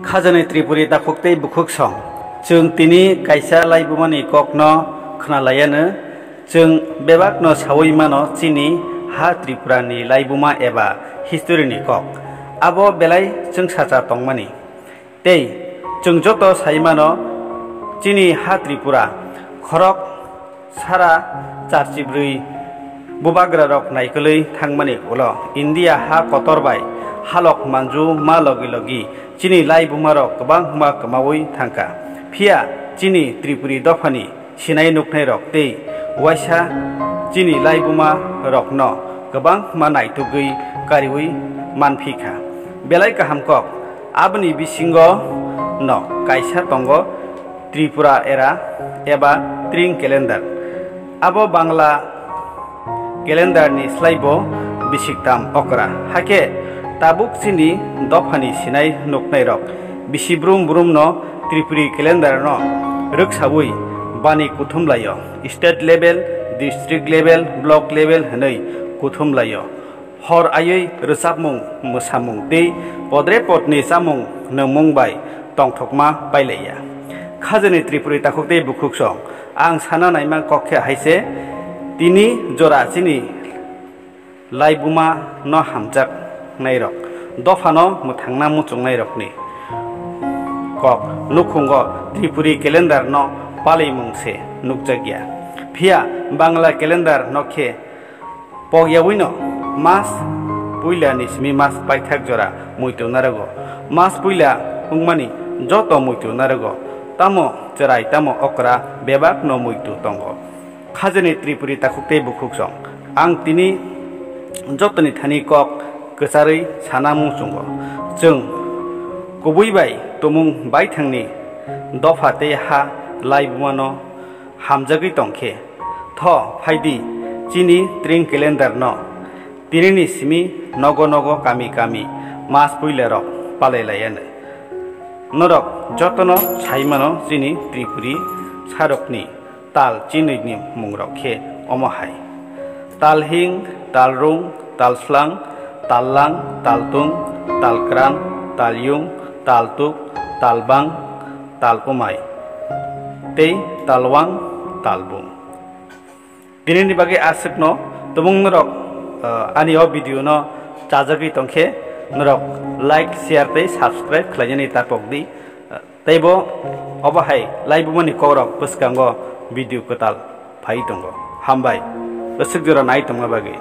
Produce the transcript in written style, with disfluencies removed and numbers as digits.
खाजोनै त्रिपुरी दाखुक्तै बुखुक सं जों तिनि कायसा लाइबुमानि ककनो खोनालायानो जों बेबाकनो सावै मानो चिनि हा त्रिपुरानि लाइबुमा एबा हिस्टोरिनि कक आबो बेलाय जों साजा तंमानि तै जों जत साइमानो चिनि हा त्रिपुरा खरक सारा चारचिब्रै बुबाग्रा रक नायकलै थांमानि उलो इंडिया हा कतरबाय हालक मानजु मा लगी लगी चिनि लाइबुमा रक गोबां मा कमावै थांका फिया चिनि त्रिपुरी दफानि सिनाय नुकनाय रक तै वाइसा चिनि लाइबुमा रकनो गोबां मा नायतुगै कारिवै मानफिखा बेलाय गाहाम कक आबनि बिसिंग न कायसा तंग त्रिपुरा एरा एबा त्रिं कैलेंडर आबो बांला कैलेंडर नि स्लाइबो बिसिकताम अकरा हाके ताबुक चिनि दफानि सिनाय नुकनाय रक बिसिब्रुम ब्रुम न त्रिपुरी कैलेंडर न रोखसावै बानि कुथुमलायो state level district level block level हनै कुथुमलायो हर आयै रोजाबमुं मोसामुं दै पद्रे पदनि जामुं नोंमुंबाय तंथकमा बायलाया खाजोनै त्रिपुरी ताखुक्तै बुखुक सं आं साना नायमा कखे हायसे तिनि जरा चिनि लाइबुमा न हामजाक नायरक दफानो मुथांना मुचुं नायरकनि कक नुखुंग त्रिपुरी कैलेंडर न पालै मुंसे नुकजागिया फिया बांला कैलेंडर नखे पगयावैनो मास पुइला निसमी मास पाइथाक जरा मुइतु नारगो मास पुइला उंगमानि जत मुइतु नारगो तामो जराय तामो अकरा बेबाक न मुइतु तंगो खाजोनै त्रिपुरी ताखुक्तै बुखुक सं आं तिनि जतनि थानि कक गोसारै साना मुंसुंगो जों गुबैबाय तमुं बायथांनि दफाते हा लाइबुमानो हामजागै तंखे थ फाइदि चिनि त्रिं कैलेंडर न तिनिनि सिमी नगो नगो कामी कामी मास पुइलारक पालायलायानो नरक जतनो साइमानो चिनि त्रिपुरी सारकनि ताल चिनैनि मुंरखे अमहाय तालहिं तालरुं तालस्लां ताललां तालतुं तालक्रां तालयुं तालतुक तालबां तालकुमाय तै तालवां तालबुं दिनैनि बागै आसुकनो तमुं नरक आनि अ भिडिअ न चाजागै तंखे नरक लाइक शेयर तै सब्सक्राइब खालायनानै तापकदि तैबो अबहाय लाइबुमानि कौरक बसकांगो भिडिअ कताल फाइ दंगो हामबाय गोसोक जरा नाय तंगा बागै